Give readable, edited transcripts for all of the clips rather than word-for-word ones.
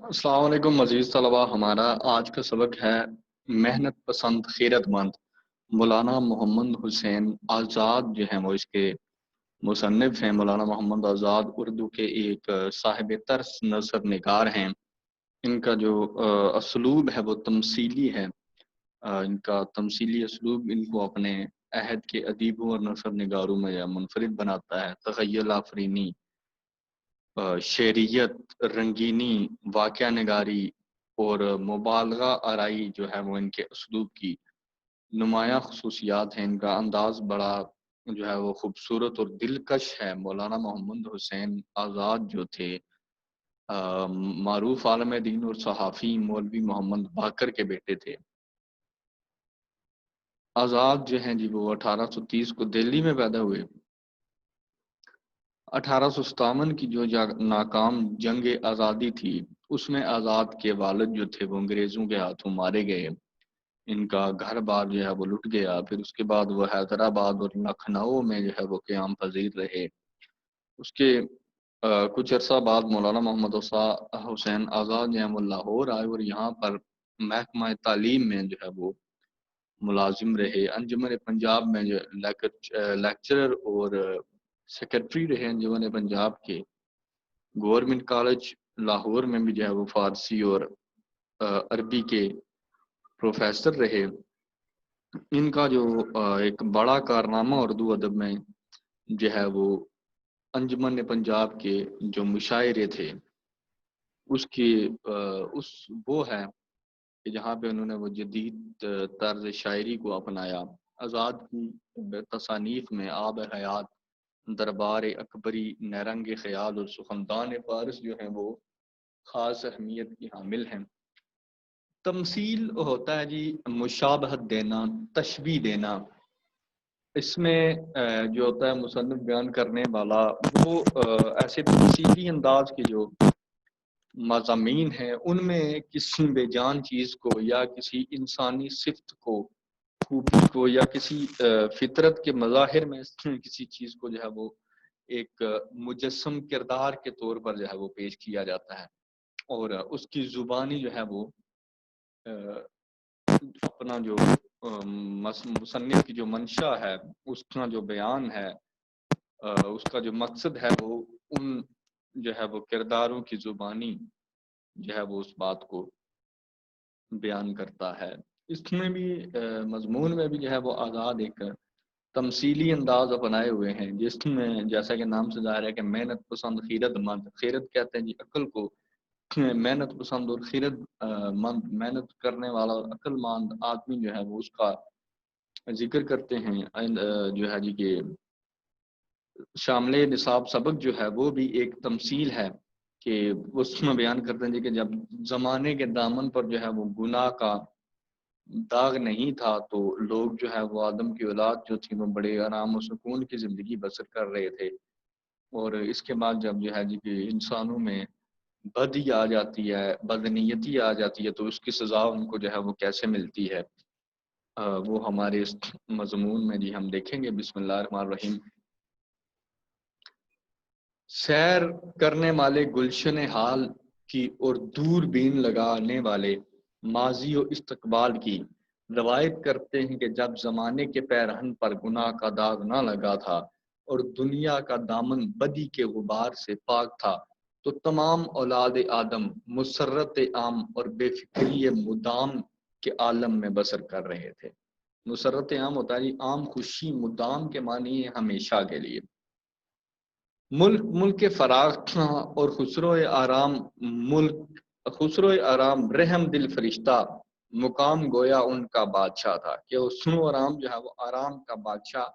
السلام علیکم مزید طلباء، ہمارا آج کا سبق ہے محنت پسند خیرت مند۔ مولانا محمد حسین آزاد جو ہیں وہ اس کے مصنف ہیں۔ مولانا محمد آزاد اردو کے ایک صاحب ترس نثر نگار ہیں۔ ان کا جو اسلوب ہے وہ تمثیلی ہے۔ ان کا تمثیلی اسلوب ان کو اپنے عہد کے ادیبوں اور نثر نگاروں میں منفرد بناتا ہے۔ تخیل آفرینی، شعریت، رنگینی، واقعہ نگاری اور مبالغہ آرائی جو ہے وہ ان کے اسلوب کی نمایاں خصوصیات ہیں۔ ان کا انداز بڑا جو ہے وہ خوبصورت اور دلکش ہے۔ مولانا محمد حسین آزاد جو تھے معروف عالم دین اور صحافی مولوی محمد باقر کے بیٹے تھے۔ آزاد جو ہیں جی وہ 1830 کو دہلی میں پیدا ہوئے۔ 1857 کی جو ناکام جنگ آزادی تھی اس میں آزاد کے والد جو تھے وہ انگریزوں کے ہاتھوں مارے گئے۔ ان کا گھر بار جو ہے وہ لٹ گیا۔ پھر اس کے بعد وہ حیدرآباد اور لکھنؤ میں جو ہے وہ قیام پذیر رہے۔ اس کے کچھ عرصہ بعد مولانا محمد حسین آزاد جو ہے وہ لاہور آئے اور یہاں پر محکمہ تعلیم میں جو ہے وہ ملازم رہے۔ انجمن پنجاب میں جو لیکچرر اور سیکرٹری رہے انجمن پنجاب کے۔ گورنمنٹ کالج لاہور میں بھی جو ہے وہ فارسی اور عربی کے پروفیسر رہے۔ ان کا جو ایک بڑا کارنامہ اردو ادب میں جو ہے وہ انجمن پنجاب کے جو مشاعرے تھے اس کی وہ ہے کہ جہاں پہ انہوں نے وہ جدید طرز شاعری کو اپنایا۔ آزاد کی تصانیف میں آب حیات، دربار اکبری، نیرنگ خیال اور سخندان فارس جو ہیں وہ خاص اہمیت کی حامل ہیں۔ تمثیل ہوتا ہے جی مشابہت دینا، تشبیہ دینا۔ اس میں جو ہوتا ہے مصنف بیان کرنے والا وہ ایسے تمثیلی انداز کے جو مضامین ہیں ان میں کسی بے جان چیز کو یا کسی انسانی صفت کو، خوبی کو، یا کسی فطرت کے مظاہر میں کسی چیز کو جو ہے وہ ایک مجسم کردار کے طور پر جو ہے وہ پیش کیا جاتا ہے، اور اس کی زبانی جو ہے وہ اپنا جو مصنف کی جو منشا ہے اس کا جو بیان ہے، اس کا جو مقصد ہے وہ ان جو ہے وہ کرداروں کی زبانی جو ہے وہ اس بات کو بیان کرتا ہے۔ اس میں بھی مضمون میں بھی جو ہے وہ آزاد ایک تمثیلی انداز اپنائے ہوئے ہیں، جس میں جیسا کہ نام سے ظاہر ہے کہ محنت پسند خیرت مند، خیرت کہتے ہیں جی عقل کو، محنت پسند اور خیرت مند، محنت کرنے والا عقل مند آدمی جو ہے وہ اس کا ذکر کرتے ہیں۔ جو ہے جی کہ شامل نصاب سبق جو ہے وہ بھی ایک تمثیل ہے کہ اس میں بیان کرتے ہیں جی کہ جب زمانے کے دامن پر جو ہے وہ گناہ کا داغ نہیں تھا تو لوگ جو ہے وہ آدم کی اولاد جو تھی وہ بڑے آرام و سکون کی زندگی بسر کر رہے تھے، اور اس کے بعد جب جو ہے جی کہ انسانوں میں بدی آ جاتی ہے، بدنیتی آ جاتی ہے، تو اس کی سزا ان کو جو ہے وہ کیسے ملتی ہے، وہ ہمارے اس مضمون میں جی ہم دیکھیں گے۔ بسم اللہ الرحمن الرحیم۔ سیر کرنے والے گلشن حال کی اور دور بین لگانے والے ماضی و استقبال کی روایت کرتے ہیں کہ جب زمانے کے پیرہن پر گناہ کا داغ نہ لگا تھا اور دنیا کا دامن بدی کے غبار سے پاک تھا تو تمام اولاد آدم مسرت عام اور بے فکری مدام کے عالم میں بسر کر رہے تھے۔ مسرت عام ہوتا ہے عام خوشی، مدام کے معنی ہے ہمیشہ کے لیے۔ ملک فراغ تھا اور خسرو آرام رحم دل فرشتہ مقام گویا ان کا بادشاہ تھا، کہ حسن و آرام جو ہے وہ آرام کا بادشاہ،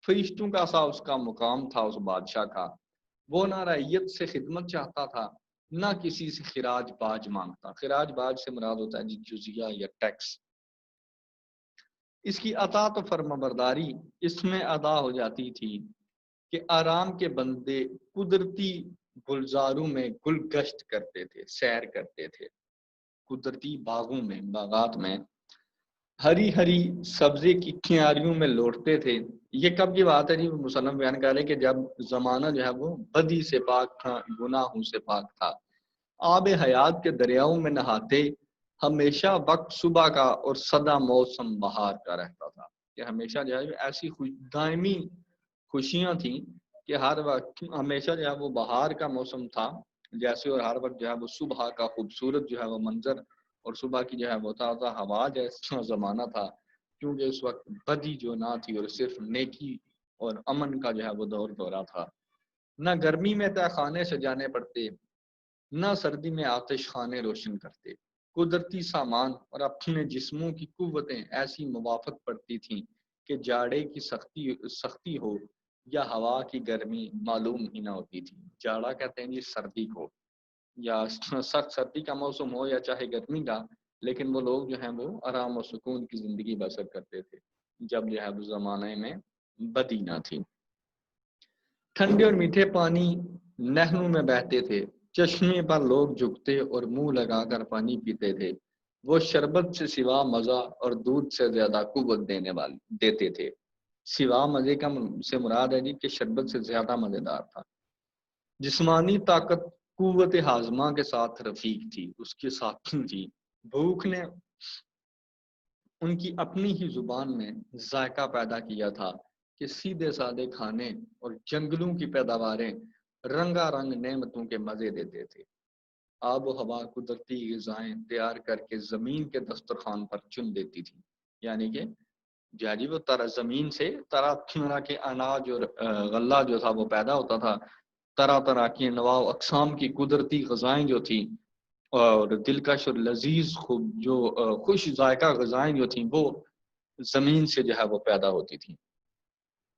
فرشتوں کا سا اس کا مقام تھا اس بادشاہ کا۔ وہ نہ رعیت سے خدمت چاہتا تھا نہ کسی سے خراج باج مانگتا۔ خراج باج سے مراد ہوتا ہے جزیہ یا ٹیکس۔ اس کی اطاعت و فرمانبرداری اس میں ادا ہو جاتی تھی کہ آرام کے بندے قدرتی گلزاروں میں گل گشت کرتے تھے، سیر کرتے تھے، قدرتی باغوں میں، باغات میں ہری ہری سبزے کی کیاریوں میں لوٹتے تھے۔ یہ کب کی بات ہے جی؟ مصنف بیان کر رہے کہ جب زمانہ جو ہے وہ بدی سے پاک تھا، گناہوں سے پاک تھا، آب حیات کے دریاؤں میں نہاتے، ہمیشہ وقت صبح کا اور سدا موسم بہار کا رہتا تھا، کہ ہمیشہ جو ہے ایسی دائمی خوشیاں تھیں کہ ہر وقت ہمیشہ جو ہے وہ بہار کا موسم تھا جیسے، اور ہر وقت جو ہے وہ صبح کا خوبصورت جو ہے وہ منظر اور صبح کی جو ہے وہ تازہ ہوا جیسا زمانہ تھا، کیونکہ اس وقت بدی جو نہ تھی اور صرف نیکی اور امن کا جو ہے وہ دور دورہ تھا۔ نہ گرمی میں تہ خانے سجانے پڑتے، نہ سردی میں آتش خانے روشن کرتے، قدرتی سامان اور اپنے جسموں کی قوتیں ایسی موافق پڑتی تھیں کہ جاڑے کی سختی ہو یا ہوا کی گرمی معلوم ہی نہ ہوتی تھی۔ جاڑا کہتے ہیں جی سردی کو، یا سخت سردی کا موسم ہو یا چاہے گرمی کا، لیکن وہ لوگ جو ہیں وہ آرام و سکون کی زندگی بسر کرتے تھے جب جو ہے وہ زمانے میں بدی نہ تھی۔ ٹھنڈے اور میٹھے پانی نہروں میں بہتے تھے، چشمے پر لوگ جھکتے اور منہ لگا کر پانی پیتے تھے۔ وہ شربت سے سوا مزہ اور دودھ سے زیادہ قوت دیتے تھے۔ سوا مزے کا سے مراد ہے جی کہ شربت سے زیادہ مزیدار تھا۔ جسمانی طاقت قوت ہاضمہ کے ساتھ رفیق تھی، اس کے ساتھ تھی۔ بھوک نے ان کی اپنی ہی زبان میں ذائقہ پیدا کیا تھا کہ سیدھے سادے کھانے اور جنگلوں کی پیداواریں رنگا رنگ نعمتوں کے مزے دیتے تھے۔ آب و ہوا قدرتی غذائیں تیار کر کے زمین کے دسترخوان پر چن دیتی تھی، یعنی کہ جی وہ زمین سے طرح طرح کے اناج اور غلہ جو تھا وہ پیدا ہوتا تھا، طرح طرح کی انواع و اقسام کی قدرتی غذائیں جو تھیں اور دلکش اور لذیذ جو خوش ذائقہ غذائیں جو تھیں وہ زمین سے جو ہے وہ پیدا ہوتی تھیں۔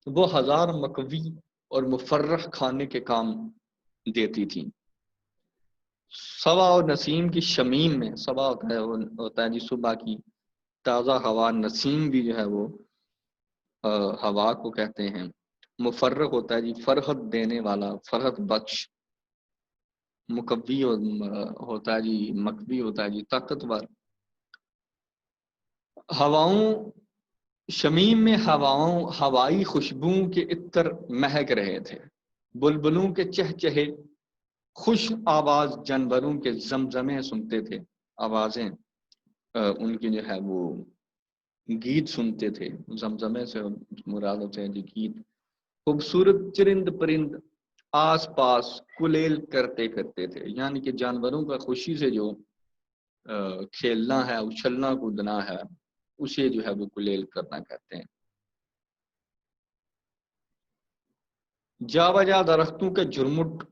وہ ہزار مقوی اور مفرح کھانے کے کام دیتی تھیں۔ صبا اور نسیم کی شمیم میں، صبا ہوتا ہے جی صبح کی تازہ ہوا، نسیم بھی جو ہے وہ ہوا کو کہتے ہیں۔ مفرح ہوتا ہے جی فرحت دینے والا، فرحت بخش۔ مقوی ہوتا ہے جی، مقوی ہوتا ہے جی طاقتور۔ ہواؤں شمیم میں ہوائی خوشبوؤں کے عطر مہک رہے تھے، بلبلوں کے چہچہے، خوش آواز جانوروں کے زمزمے سنتے تھے، آوازیں ان کی جو ہے وہ گیت سنتے تھے، زمزمے سے مراد ہوتے ہیں جی گیت۔ خوبصورت چرند پرند آس پاس کلیل کرتے تھے، یعنی کہ جانوروں کا خوشی سے جو کھیلنا ہے، اچھلنا کودنا ہے، اسے جو ہے وہ کلیل کرنا کہتے ہیں۔ جا بجا درختوں کے جھرمٹ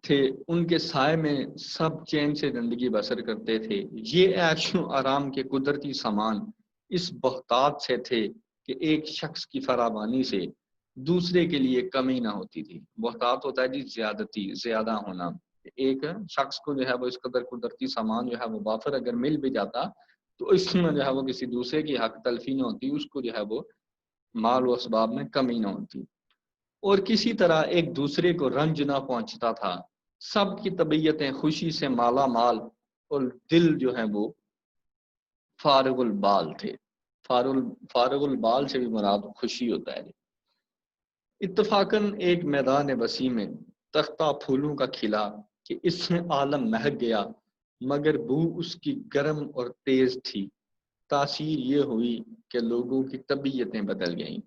تھے، ان کے سائے میں سب چین سے زندگی بسر کرتے تھے۔ یہ عیش و آرام کے قدرتی سامان اس بہتات سے تھے کہ ایک شخص کی فراوانی سے دوسرے کے لیے کمی نہ ہوتی تھی۔ بہتات ہوتا ہے جی زیادتی، زیادہ ہونا۔ ایک شخص کو جو ہے وہ اس قدر قدرتی سامان جو ہے وہ وافر اگر مل بھی جاتا تو اس میں جو ہے وہ کسی دوسرے کی حق تلفی نہ ہوتی، اس کو جو ہے وہ مال و اسباب میں کمی نہ ہوتی، اور کسی طرح ایک دوسرے کو رنج نہ پہنچتا تھا۔ سب کی طبیعتیں خوشی سے مالا مال اور دل جو ہے وہ فارغ البال تھے۔ فارغ البال سے بھی مراد خوشی ہوتا ہے۔ اتفاقاً ایک میدان وسیع میں تختہ پھولوں کا کھلا کہ اس میں عالم مہک گیا، مگر بو اس کی گرم اور تیز تھی۔ تاثیر یہ ہوئی کہ لوگوں کی طبیعتیں بدل گئیں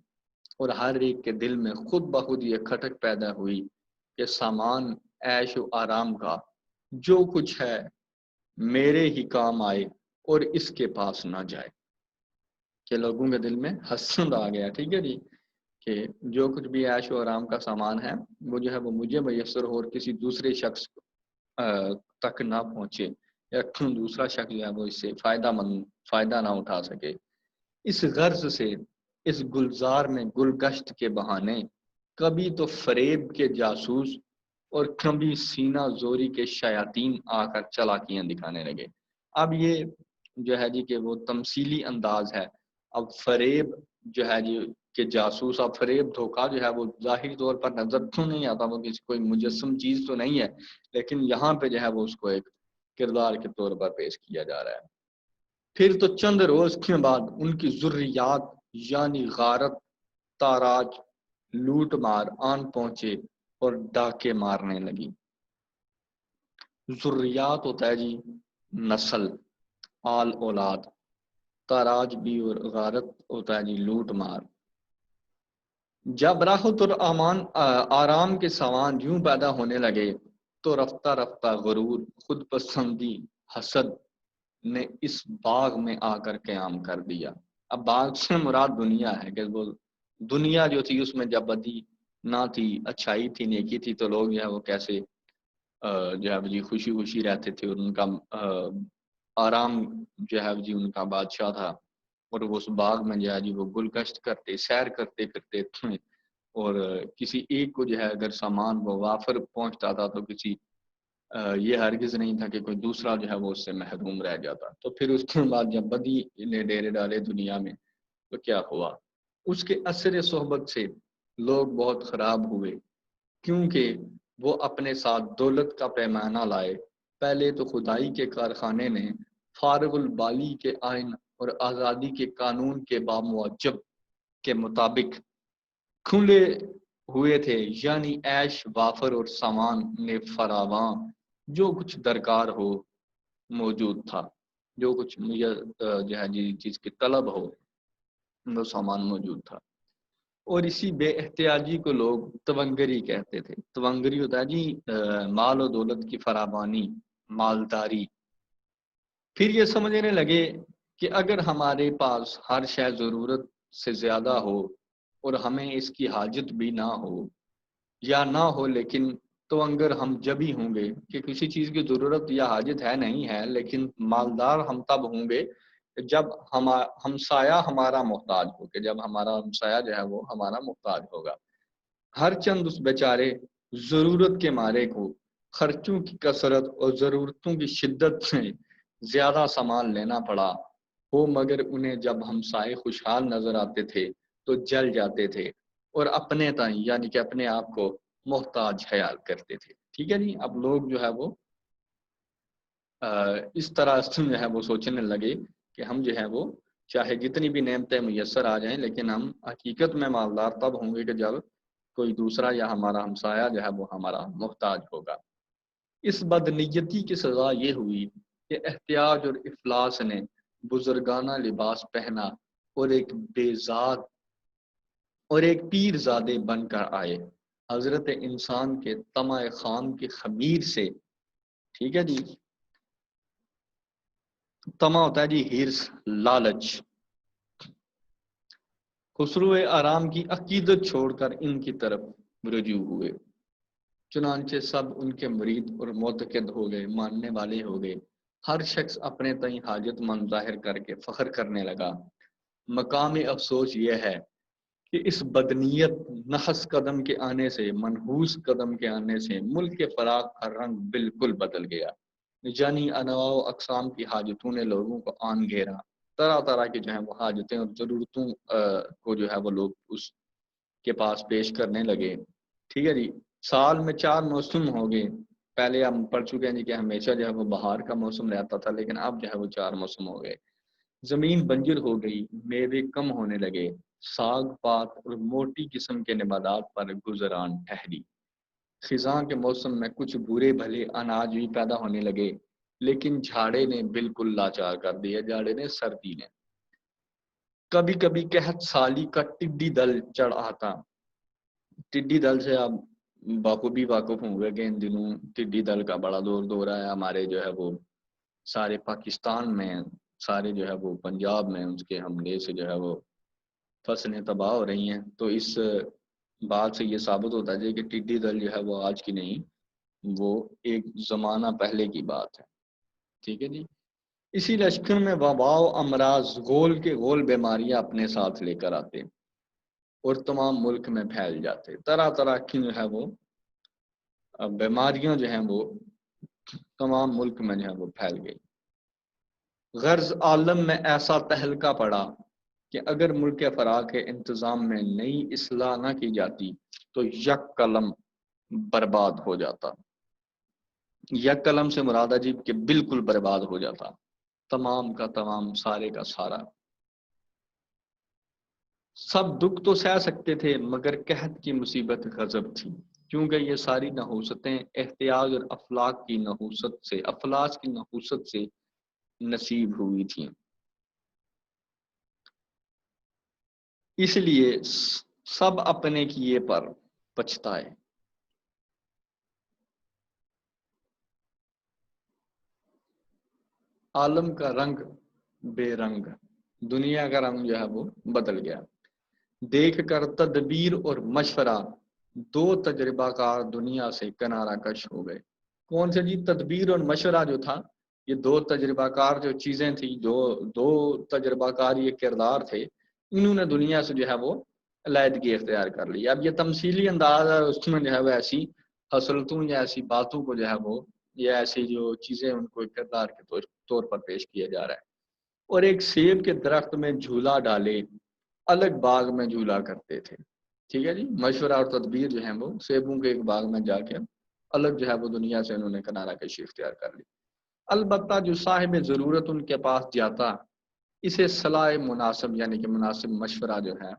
اور ہر ایک کے دل میں خود بخود یہ کھٹک پیدا ہوئی کہ سامان عیش و آرام کا جو کچھ ہے میرے ہی کام آئے اور اس کے پاس نہ جائے۔ کہ لوگوں کے دل میں حسد آ گیا، ٹھیک ہے جی، کہ جو کچھ بھی عیش و آرام کا سامان ہے وہ جو ہے وہ مجھے میسر ہو اور کسی دوسرے شخص تک نہ پہنچے، یا دوسرا شخص جو ہے وہ اس سے فائدہ نہ اٹھا سکے۔ اس غرض سے اس گلزار میں گل گشت کے بہانے کبھی تو فریب کے جاسوس اور کبھی سینہ زوری کے شیاطین آ کر چالاکیاں دکھانے لگے۔ اب یہ جو ہے جی کہ وہ تمثیلی انداز ہے۔ اب فریب جو ہے جی کہ جاسوس، اب فریب دھوکہ جو ہے وہ ظاہری طور پر نظر تو نہیں آتا، وہ کسی کوئی مجسم چیز تو نہیں ہے، لیکن یہاں پہ جو ہے وہ اس کو ایک کردار کے طور پر پیش کیا جا رہا ہے۔ پھر تو چند روز کے بعد ان کی ذریات یعنی غارت، تاراج، لوٹ مار آن پہنچے اور ڈاکے مارنے لگی۔ ذریات ہوتا ہے جی نسل، آل اولاد، تاراج بھی اور غارت ہوتا ہے جی لوٹ مار۔ جب راحت اور آرام کے سامان یوں پیدا ہونے لگے تو رفتہ رفتہ غرور، خود پسندی، حسد نے اس باغ میں آ کر قیام کر دیا۔ اب باغ سے مراد دنیا ہے کہ وہ دنیا جو تھی اس میں جب بدی نہ تھی، اچھائی تھی، نیکی تھی، تو لوگ جو ہے وہ کیسے جو ہے جی خوشی خوشی رہتے تھے، اور ان کا آرام جو ہے جی ان کا بادشاہ تھا، اور وہ اس باغ میں جو ہے جی وہ گل کشت کرتے، سیر کرتے پھرتے تھے، اور کسی ایک کو جو ہے اگر سامان وہ وافر پہنچتا تھا تو کسی یہ ہرگز نہیں تھا کہ کوئی دوسرا جو ہے وہ اس سے محروم رہ جاتا۔ تو پھر اس کے بعد جب بدی نے ڈیرے ڈالے دنیا میں تو کیا ہوا؟ اس کے اثر صحبت سے لوگ بہت خراب ہوئے، کیونکہ وہ اپنے ساتھ دولت کا پیمانہ لائے۔ پہلے تو خدائی کے کارخانے نے فارغ البالی کے آئین اور آزادی کے قانون کے باموجب کے مطابق کھلے ہوئے تھے، یعنی عیش وافر اور سامان نے فراواں، جو کچھ درکار ہو موجود تھا، جو کچھ جو ہے جی چیز کی طلب ہو وہ سامان موجود تھا۔ اور اسی بے احتیاجی کو لوگ تونگری کہتے تھے۔ تونگری ہوتا ہے جی مال و دولت کی فراوانی، مالداری۔ پھر یہ سمجھنے لگے کہ اگر ہمارے پاس ہر شے ضرورت سے زیادہ ہو اور ہمیں اس کی حاجت بھی نہ ہو یا نہ ہو، لیکن تو اگر ہم جب ہی ہوں گے کہ کسی چیز کی ضرورت یا حاجت ہے نہیں ہے، لیکن مالدار ہم تب ہوں گے جب ہمسایہ ہمارا محتاج ہو، کہ جب ہمارا ہمسایہ جو ہے وہ ہمارا محتاج ہوگا۔ ہر چند اس بیچارے ضرورت کے مارے کو خرچوں کی کثرت اور ضرورتوں کی شدت سے زیادہ سامان لینا پڑا ہو، مگر انہیں جب ہمسائے خوشحال نظر آتے تھے تو جل جاتے تھے اور اپنے تائیں یعنی کہ اپنے آپ کو محتاج خیال کرتے تھے۔ ٹھیک ہے جی، اب لوگ جو ہے وہ اس طرح جو ہے وہ سوچنے لگے کہ ہم جو ہے وہ چاہے جتنی بھی نعمتیں میسر آ جائیں، لیکن ہم حقیقت میں مالدار تب ہوں گے کہ جب کوئی دوسرا یا ہمارا ہمسایہ جو ہے وہ ہمارا محتاج ہوگا۔ اس بدنیتی کی سزا یہ ہوئی کہ احتیاج اور افلاس نے بزرگانہ لباس پہنا اور ایک بیزاد اور ایک پیر زادے بن کر آئے۔ حضرت انسان کے طمع خام کے خمیر سے، ٹھیک ہے جی، طمع ہوتا ہے جی ہرس، لالچ، خسرو آرام کی عقیدت چھوڑ کر ان کی طرف رجوع ہوئے۔ چنانچہ سب ان کے مرید اور معتقد ہو گئے، ماننے والے ہو گئے۔ ہر شخص اپنے تئیں حاجت مند ظاہر کر کے فخر کرنے لگا۔ مقام افسوس یہ ہے کہ اس بدنیت نحس قدم کے آنے سے، منحوس قدم کے آنے سے ملک کے فراق کا رنگ بالکل بدل گیا۔ یعنی انواع و اقسام کی حاجتوں نے لوگوں کو آن گھیرا، طرح طرح کی جو ہے وہ حاجتیں اور ضرورتوں کو جو ہے وہ لوگ اس کے پاس پیش کرنے لگے۔ ٹھیک ہے جی، سال میں 4 موسم ہو گئے۔ پہلے ہم پڑھ چکے ہیں جی کہ ہمیشہ جو ہے وہ بہار کا موسم رہتا تھا، لیکن اب جو ہے وہ 4 موسم ہو گئے۔ زمین بنجر ہو گئی، میوے کم ہونے لگے، ساگ پات اور موٹی قسم کے نباتات پر گزران ٹھہری۔ خزاں کے موسم میں کچھ برے بھلے اناج بھی پیدا ہونے لگے، لیکن جھاڑے نے بالکل لاچار کر دیا، جھاڑے نے، سردی نے۔ کبھی کبھی قحط سالی کا ٹڈی دل چڑھ آتا۔ ٹڈی دل سے آپ بخوبی واقف ہوں گے کہ ان دنوں ٹڈی دل کا بڑا دور ہے ہمارے جو ہے وہ سارے پاکستان میں، سارے جو ہے وہ پنجاب میں اس کے حملے سے جو ہے وہ فصلیں تباہ ہو رہی ہیں۔ تو اس بات سے یہ ثابت ہوتا ہے کہ ٹڈی دل جو ہے وہ آج کی نہیں، وہ ایک زمانہ پہلے کی بات ہے۔ ٹھیک ہے جی، اسی لشکر میں وبا و امراض، غول کے غول بیماریاں اپنے ساتھ لے کر آتے اور تمام ملک میں پھیل جاتے۔ طرح طرح کی جو ہے وہ بیماریاں جو ہیں وہ تمام ملک میں جو ہے وہ پھیل گئی۔ غرض عالم میں ایسا تہلکہ پڑا کہ اگر ملک فراق کے انتظام میں نئی اصلاح نہ کی جاتی تو یک قلم برباد ہو جاتا۔ یک قلم سے مراد عجیب کہ بالکل برباد ہو جاتا، تمام کا تمام، سارے کا سارا۔ سب دکھ تو سہ سکتے تھے، مگر قحط کی مصیبت غضب تھی، کیونکہ یہ ساری نحوستیں احتیاج اور افلاس کی نحوست سے نصیب ہوئی تھیں، اس لیے سب اپنے کیے پر پچھتائے۔ عالم کا رنگ بے رنگ، دنیا کا رنگ جو ہے وہ بدل گیا۔ دیکھ کر تدبیر اور مشورہ دو تجربہ کار دنیا سے کنارہ کش ہو گئے۔ کون سے جی؟ تدبیر اور مشورہ جو تھا، یہ دو تجربہ کار جو چیزیں تھیں، جو دو تجربہ کار یہ کردار تھے، انہوں نے دنیا سے جو ہے وہ علیحدگی اختیار کر لی۔ اب یہ تمثیلی انداز ہے، اس میں جو ہے وہ ایسی حسرتوں یا ایسی باتوں کو جو ہے وہ یا ایسی جو چیزیں ان کو کردار کے طور پر پیش کیا جا رہا ہے۔ اور ایک سیب کے درخت میں جھولا ڈالے الگ باغ میں جھولا کرتے تھے۔ ٹھیک ہے جی، مشورہ اور تدبیر جو ہیں وہ سیبوں کے ایک باغ میں جا کے الگ جو ہے وہ دنیا سے انہوں نے کنارہ کشی اختیار کر لی۔ البتہ جو صاحب ضرورت ان کے پاس جاتا، اسے صلاح مناسب یعنی کہ مناسب مشورہ جو ہے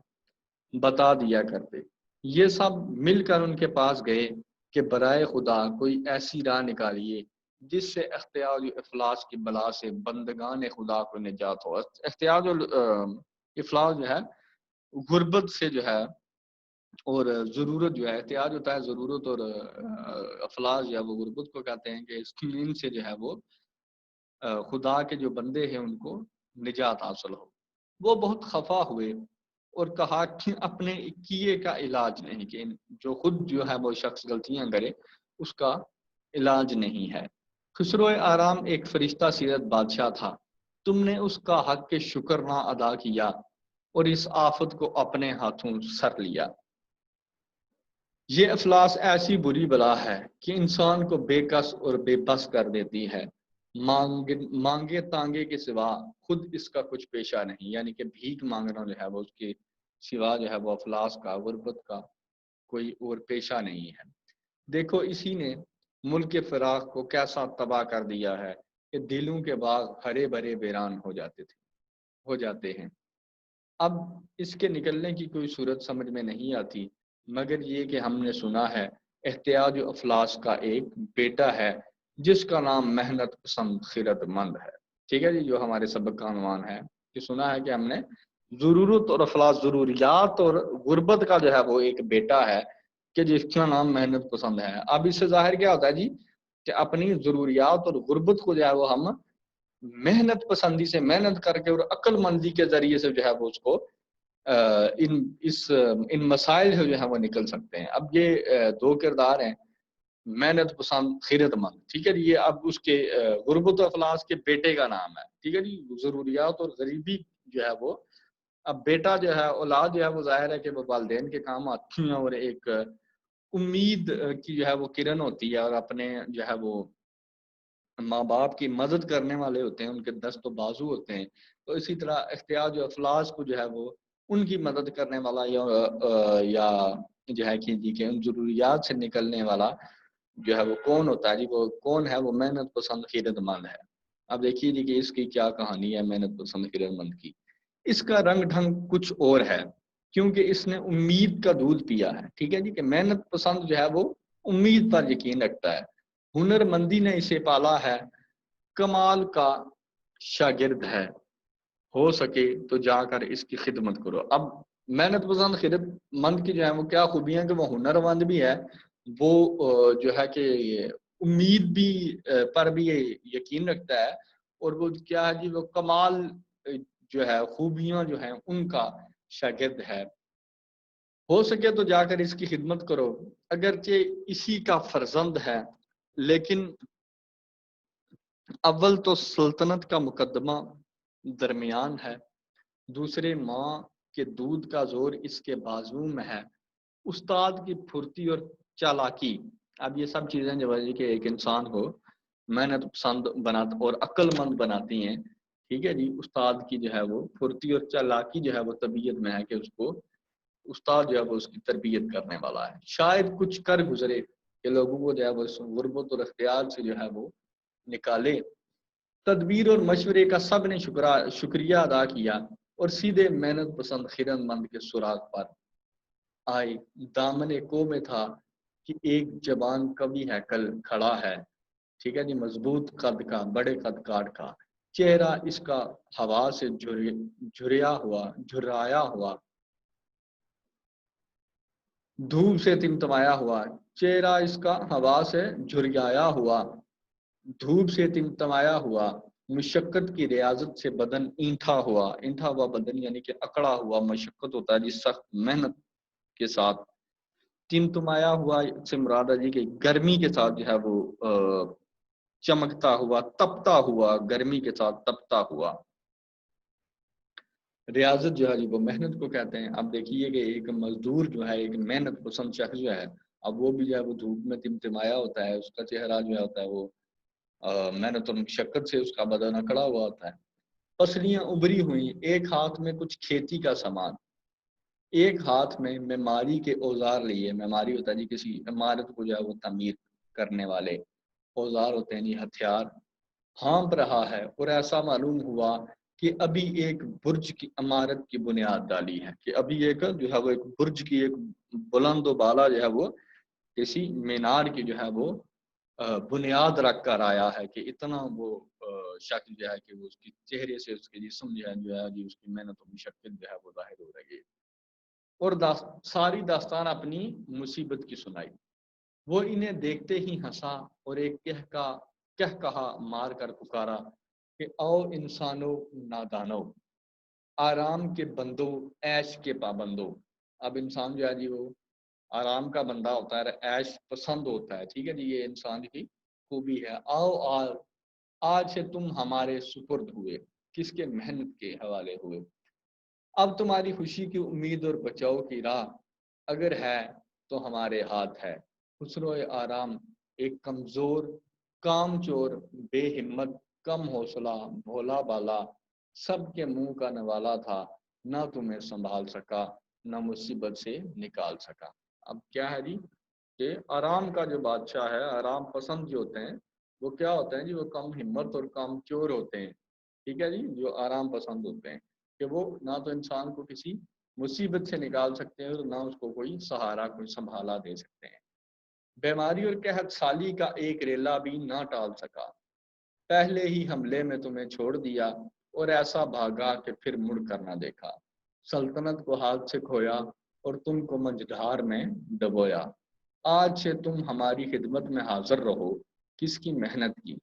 بتا دیا کرتے۔ یہ سب مل کر ان کے پاس گئے کہ برائے خدا کوئی ایسی راہ نکالیے جس سے اختیار و افلاس کی بلا سے بندگان خدا کو نجات ہو۔ اختیار و افلاس جو ہے غربت سے جو ہے اور ضرورت جو ہے، احتیاج ہوتا ہے ضرورت، اور افلاس جو ہے وہ غربت کو کہتے ہیں کہ ان سے جو ہے وہ خدا کے جو بندے ہیں ان کو نجات حاصل ہو۔ وہ بہت خفا ہوئے اور کہا کہ اپنے کیے کا علاج نہیں، کہ جو خود جو ہے وہ شخص غلطیاں کرے اس کا علاج نہیں ہے۔ خسرو آرام ایک فرشتہ سیرت بادشاہ تھا، تم نے اس کا حق کے شکر نہ ادا کیا اور اس آفت کو اپنے ہاتھوں سر لیا۔ یہ افلاس ایسی بری بلا ہے کہ انسان کو بے کس اور بے بس کر دیتی ہے۔ مانگے تانگے کے سوا خود اس کا کچھ پیشہ نہیں، یعنی کہ بھیک مانگنا جو ہے وہ اس کے سوا جو ہے وہ افلاس کا، غربت کا کوئی اور پیشہ نہیں ہے۔ دیکھو اسی نے ملک کے فراق کو کیسا تباہ کر دیا ہے کہ دلوں کے باغ ہرے بھرے ویران ہو جاتے ہیں۔ اب اس کے نکلنے کی کوئی صورت سمجھ میں نہیں آتی، مگر یہ کہ ہم نے سنا ہے احتیاج و افلاس کا ایک بیٹا ہے جس کا نام محنت پسند خیرت مند ہے۔ ٹھیک ہے جی، جو ہمارے سبق کا عنوان ہے کہ سنا ہے کہ ہم نے ضرورت اور افلاس، ضروریات اور غربت کا جو ہے وہ ایک بیٹا ہے کہ جس کا نام محنت پسند ہے۔ اب اس سے ظاہر کیا ہوتا ہے جی کہ اپنی ضروریات اور غربت کو جو ہے وہ ہم محنت پسندی سے محنت کر کے اور عقل مندی کے ذریعے سے جو ہے وہ اس کو ان مسائل سے جو ہے وہ نکل سکتے ہیں۔ اب یہ دو کردار ہیں، محنت پسند خیرت مند، ٹھیک ہے جی، یہ اب اس کے غربت و افلاس کے بیٹے کا نام ہے۔ ٹھیک ہے جی، ضروریات اور غریبی جو ہے وہ، اب بیٹا جو ہے، اولاد جو ہے وہ ظاہر ہے کہ وہ والدین کے کام آتی ہیں اور ایک امید کی جو ہے وہ کرن ہوتی ہے، اور اپنے جو ہے وہ ماں باپ کی مدد کرنے والے ہوتے ہیں، ان کے دست و بازو ہوتے ہیں۔ تو اسی طرح احتیاج و افلاس کو جو ہے وہ ان کی مدد کرنے والا یا جو ہے کہ ان ضروریات سے نکلنے والا جو ہے وہ کون ہوتا ہے جی؟ وہ کون ہے؟ وہ محنت پسند خیرت مند ہے۔ اب دیکھیے جی کہ اس کی کیا کہانی ہے محنت پسند خیرت مند کی۔ اس کا رنگ ڈھنگ کچھ اور ہے کیونکہ اس نے امید کا دودھ پیا ہے۔ ٹھیک ہے جی، کہ محنت پسند جو ہے وہ امید پر یقین رکھتا ہے، ہنر مندی نے اسے پالا ہے، کمال کا شاگرد ہے، ہو سکے تو جا کر اس کی خدمت کرو۔ اب محنت پسند خدمت مند کی جو ہے وہ کیا خوبیاں کہ وہ ہنر مند بھی ہے، وہ جو ہے کہ امید بھی پر بھی یقین رکھتا ہے، اور وہ کیا ہے جی وہ کمال جو ہے خوبیاں جو ہیں ان کا شاگرد ہے، ہو سکے تو جا کر اس کی خدمت کرو۔ اگرچہ اسی کا فرزند ہے لیکن اول تو سلطنت کا مقدمہ درمیان ہے، دوسرے ماں کے دودھ کا زور اس کے بازو میں ہے، استاد کی پھرتی اور چالاکی۔ اب یہ سب چیزیں جو ہے کہ ایک انسان کو محنت پسند بناتا اور عقل مند بناتی ہیں۔ ٹھیک ہے جی، استاد کی جو ہے وہ پھرتی اور چالاکی جو ہے وہ طبیعت میں ہے کہ اس کو استاد جو ہے وہ اس کی تربیت کرنے والا ہے۔ شاید کچھ کر گزرے کہ لوگوں کو جو ہے وہ غربت اور اختیار سے جو ہے وہ نکالے۔ تدبیر اور مشورے کا سب نے شکریہ ادا کیا اور سیدھے محنت پسند خیرت مند کے سراغ پر آئے۔ دامن کو میں تھا کہ ایک جوان کبھی ہیکل کھڑا ہے، ٹھیک ہے جی، مضبوط قد کا، بڑے قد کاٹ کا، چہرہ اس کا ہوا سے جھرایا ہوا، دھوپ سے تمتمایا ہوا، چہرہ اس کا ہوا سے جھریایا ہوا، دھوپ سے تمتمایا ہوا، مشقت کی ریاضت سے بدن اینٹھا ہوا، اینٹھا ہوا بدن یعنی کہ اکڑا ہوا، مشقت ہوتا ہے جس سخت محنت کے ساتھ، تمتمایا ہوا سے مراد ہے جی کہ گرمی کے ساتھ جو ہے وہ چمکتا ہوا، تپتا ہوا، گرمی کے ساتھ تپتا ہوا۔ ریاضت جو ہے جی وہ محنت کو کہتے ہیں۔ اب دیکھیے کہ ایک مزدور جو ہے، ایک محنت پسند شخص جو ہے، اب وہ بھی جو ہے وہ دھوپ میں تمتمایا ہوتا ہے، اس کا چہرہ جو ہوتا ہے وہ محنت اور مشقت سے اس کا بدن اکڑا ہوا ہوتا ہے۔ پسلیاں ابری ہوئی، ایک ہاتھ میں کچھ کھیتی کا سامان، ایک ہاتھ میں معماری کے اوزار لیے، معماری ہوتا ہے جی کسی عمارت کو جو ہے وہ تعمیر کرنے والے اوزار ہوتے ہیں جی، ہتھیار، ہانپ رہا ہے، اور ایسا معلوم ہوا کہ ابھی ایک برج کی عمارت کی بنیاد ڈالی ہے، کہ ابھی ایک جو ہے وہ ایک برج کی ایک بلند و بالا جو ہے وہ کسی مینار کی جو ہے وہ بنیاد رکھ کر آیا ہے، کہ اتنا وہ شکل جو ہے کہ وہ اس کی چہرے سے اس کے جسم جو ہے جی اس کی محنت و مشقت جو ہے وہ ظاہر ہو رہی ہے۔ اور ساری داستان اپنی مصیبت کی سنائی، وہ انہیں دیکھتے ہی ہنسا اور ایک کہا مار کر پکارا کہ او انسانو نادانو، آرام کے بندو، عیش کے پابندو۔ اب انسان جو ہے جی وہ آرام کا بندہ ہوتا ہے، عیش پسند ہوتا ہے، ٹھیک ہے جی، یہ انسان کی خوبی ہے۔ آج سے تم ہمارے سپرد ہوئے، کس کے؟ محنت کے حوالے ہوئے۔ اب تمہاری خوشی کی امید اور بچاؤ کی راہ اگر ہے تو ہمارے ہاتھ ہے۔ خسرو آرام ایک کمزور، کام چور، بے ہمت، کم حوصلہ، بھولا بالا، سب کے منہ کا نوالا تھا، نہ تمہیں سنبھال سکا، نہ مصیبت سے نکال سکا۔ اب کیا ہے جی کہ آرام کا جو بادشاہ ہے، آرام پسند جو ہوتے ہیں وہ کیا ہوتے ہیں جی، وہ کم ہمت اور کم چور ہوتے ہیں، ٹھیک ہے جی، جو آرام پسند ہوتے ہیں، کہ وہ نہ تو انسان کو کسی مصیبت سے نکال سکتے ہیں اور نہ اس کو کوئی سہارا، کوئی سنبھالا دے سکتے ہیں۔ بیماری اور قحط سالی کا ایک ریلا بھی نہ ٹال سکا، پہلے ہی حملے میں تمہیں چھوڑ دیا اور ایسا بھاگا کہ پھر مڑ کر نہ دیکھا، سلطنت کو ہاتھ سے کھویا اور تم کو مجدھار میں ڈبویا، آج سے تم ہماری خدمت میں حاضر رہو، کس کی محنت کی،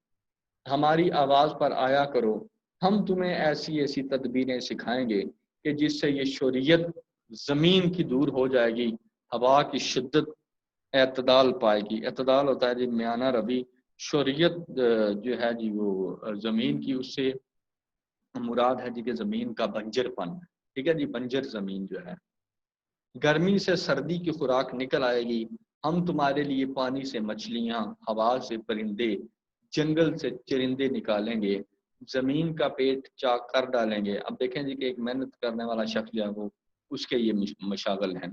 ہماری آواز پر آیا کرو، ہم تمہیں ایسی ایسی تدبیریں سکھائیں گے کہ جس سے یہ شوریت زمین کی دور ہو جائے گی، ہوا کی شدت اعتدال پائے گی۔ اعتدال ہوتا ہے جی میانہ روی، شوریت جو ہے جی وہ زمین کی، اس سے مراد ہے جی کہ زمین کا بنجر پن، ٹھیک ہے جی، بنجر زمین جو ہے۔ گرمی سے سردی کی خوراک نکل آئے گی، ہم تمہارے لیے پانی سے مچھلیاں، ہوا سے پرندے، جنگل سے چرندے نکالیں گے، زمین کا پیٹ چاک کر ڈالیں گے۔ اب دیکھیں جی کہ ایک محنت کرنے والا شخص جو ہے وہ اس کے یہ مشاغل ہیں،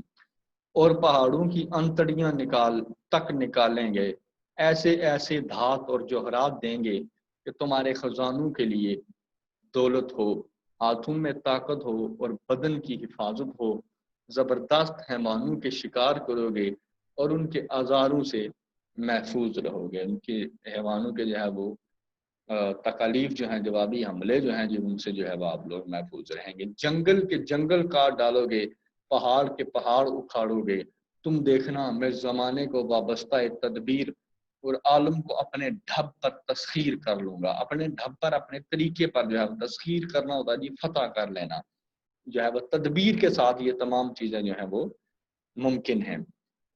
اور پہاڑوں کی انتڑیاں نکالیں گے، ایسے ایسے دھات اور جوہرات دیں گے کہ تمہارے خزانوں کے لیے دولت ہو، ہاتھوں میں طاقت ہو اور بدن کی حفاظت ہو، زبردست حیوانوں کے شکار کرو گے اور ان کے آزاروں سے محفوظ رہو گے، ان کے حیوانوں کے جو ہے وہ تکالیف جو ہیں، جوابی حملے جو ہیں جو ان سے جو ہے وہ آپ لوگ محفوظ رہیں گے۔ جنگل کے جنگل کاٹ ڈالو گے، پہاڑ کے پہاڑ اکھاڑو گے، تم دیکھنا میں زمانے کو وابستہ تدبیر اور عالم کو اپنے ڈھب پر تسخیر کر لوں گا۔ اپنے ڈھب پر، اپنے طریقے پر جو ہے تسخیر کرنا ہوتا ہے جی فتح کر لینا، جو ہے وہ تدبیر کے ساتھ یہ تمام چیزیں جو ہیں وہ ممکن ہیں۔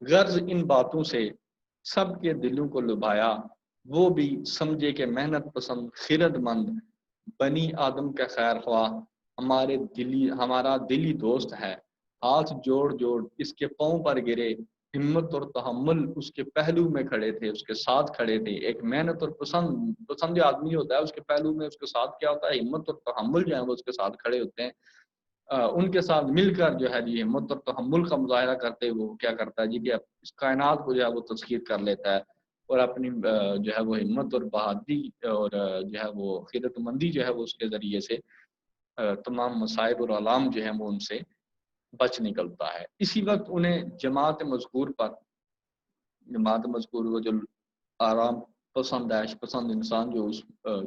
غرض ان باتوں سے سب کے دلوں کو لبھایا، وہ بھی سمجھے کہ محنت پسند خرد مند بنی آدم کا خیر خواہ ہمارا دلی دوست ہے، ہاتھ جوڑ جوڑ اس کے پاؤں پر گرے، ہمت اور تحمل اس کے پہلو میں کھڑے تھے، اس کے ساتھ کھڑے تھے۔ ایک محنت اور پسند آدمی ہوتا ہے، اس کے پہلو میں اس کے ساتھ کیا ہوتا ہے؟ ہمت اور تحمل جو ہے وہ اس کے ساتھ کھڑے ہوتے ہیں۔ ان کے ساتھ مل کر جو ہے جی ہمت اور تحمل کا مظاہرہ کرتے وہ کیا کرتا ہے جی کہ اس کائنات کو جو ہے وہ تسخیر کر لیتا ہے، اور اپنی جو ہے وہ ہمت اور بہادری اور جو ہے وہ خیرت مندی جو ہے وہ اس کے ذریعے سے تمام مصائب اور علام جو ہیں وہ ان سے بچ نکلتا ہے۔ اسی وقت انہیں جماعت مذکور پر جماعت مذکور کو جو آرام پسند عیش پسند انسان جو اس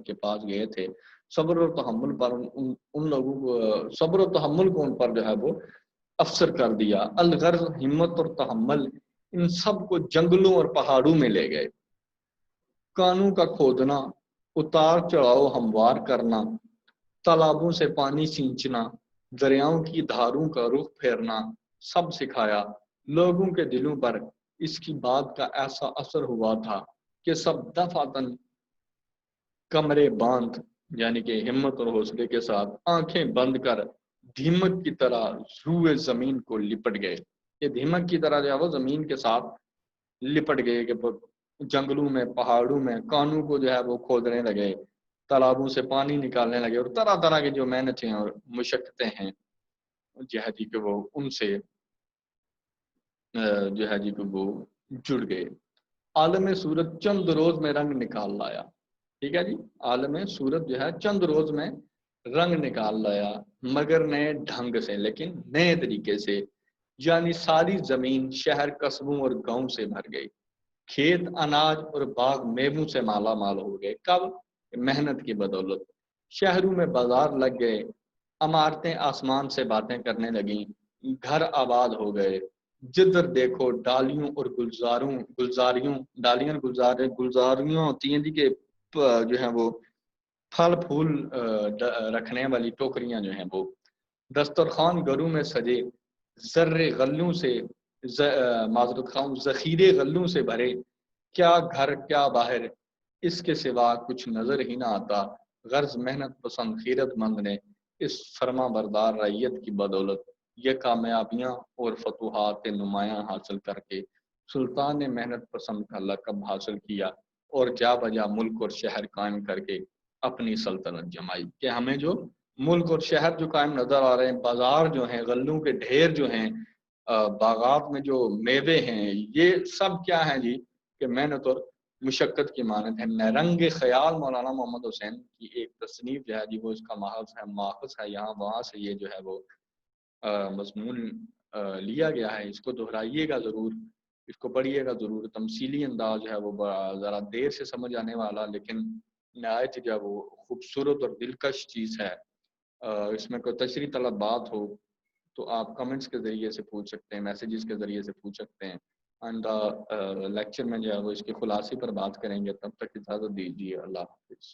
کے پاس گئے تھے، صبر اور تحمل پر ان لوگوں کو صبر و تحمل کو ان پر جو ہے وہ افسر کر دیا۔ الغرض ہمت اور تحمل ان سب کو جنگلوں اور پہاڑوں میں لے گئے۔ کانوں کا کھودنا، اتار چڑھاؤ ہموار کرنا، تالابوں سے پانی سینچنا، دریاؤں کی دھاروں کا رخ پھیرنا سب سکھایا۔ لوگوں کے دلوں پر اس کی بات کا ایسا اثر ہوا تھا کہ سب دفعتاً کمرے باندھ، یعنی کہ ہمت اور حوصلے کے ساتھ آنکھیں بند کر دھیمک کی طرح روئے زمین کو لپٹ گئے۔ یہ دھیمک کی طرح جو ہے وہ زمین کے ساتھ لپٹ گئے کہ جنگلوں میں پہاڑوں میں کانوں کو جو ہے وہ کھودنے لگے، تالابوں سے پانی نکالنے لگے، اور طرح طرح کی جو محنتیں اور مشقتیں ہیں جو ہے جی کہ وہ ان سے جو ہے جی کہ وہ جڑ گئے۔ عالم صورت چند روز میں رنگ نکال لایا۔ ٹھیک ہے جی، عالم صورت جو ہے چند روز میں رنگ نکال لایا، مگر نئے ڈھنگ سے، لیکن نئے طریقے سے، یعنی ساری زمین شہر قصبوں اور گاؤں سے بھر گئی، کھیت اناج اور باغ میووں سے مالا مال ہو گئے۔ کب؟ محنت کی بدولت۔ شہروں میں بازار لگ گئے، عمارتیں آسمان سے باتیں کرنے لگیں، گھر آباد ہو گئے، جدھر دیکھو ڈالیوں اور گلزاریوں ہوتی ہیں جی کہ جو ہیں وہ پھل پھول رکھنے والی ٹوکریاں جو ہیں وہ، دسترخوان گھروں میں سجے، ذرے غلوں سے معذرت خواہ ذخیرے غلوں سے بھرے، کیا گھر کیا باہر اس کے سوا کچھ نظر ہی نہ آتا۔ غرض محنت پسند خیرت مند نے اس فرما بردار رعیت کی بدولت یہ کامیابیاں اور فتوحات نمایاں حاصل کر کے سلطان نے محنت پسند کا لقب حاصل کیا اور جا بجا ملک اور شہر قائم کر کے اپنی سلطنت جمائی۔ کہ ہمیں جو ملک اور شہر جو قائم نظر آ رہے ہیں، بازار جو ہیں، غلوں کے ڈھیر جو ہیں، باغات میں جو میوے ہیں، یہ سب کیا ہیں جی کہ محنت اور مشقت کی مانند ہے۔ نرنگ خیال مولانا محمد حسین کی ایک تصنیف جو ہے جی وہ اس کا ماخذ ہے یہاں وہاں سے یہ جو ہے وہ مضمون لیا گیا ہے۔ اس کو دہرائیے گا ضرور، اس کو پڑھیے گا ضرور۔ تمثیلی انداز جو ہے وہ ذرا دیر سے سمجھ آنے والا، لیکن نہایت جو ہے وہ خوبصورت اور دلکش چیز ہے۔ اس میں کوئی تشریح طلب بات ہو تو آپ کمنٹس کے ذریعے سے پوچھ سکتے ہیں، میسیجز کے ذریعے سے پوچھ سکتے ہیں۔ آئندہ لیکچر میں جو ہے وہ اس کے خلاصے پر بات کریں گے۔ تب تک اجازت دیجیے، اللہ حافظ۔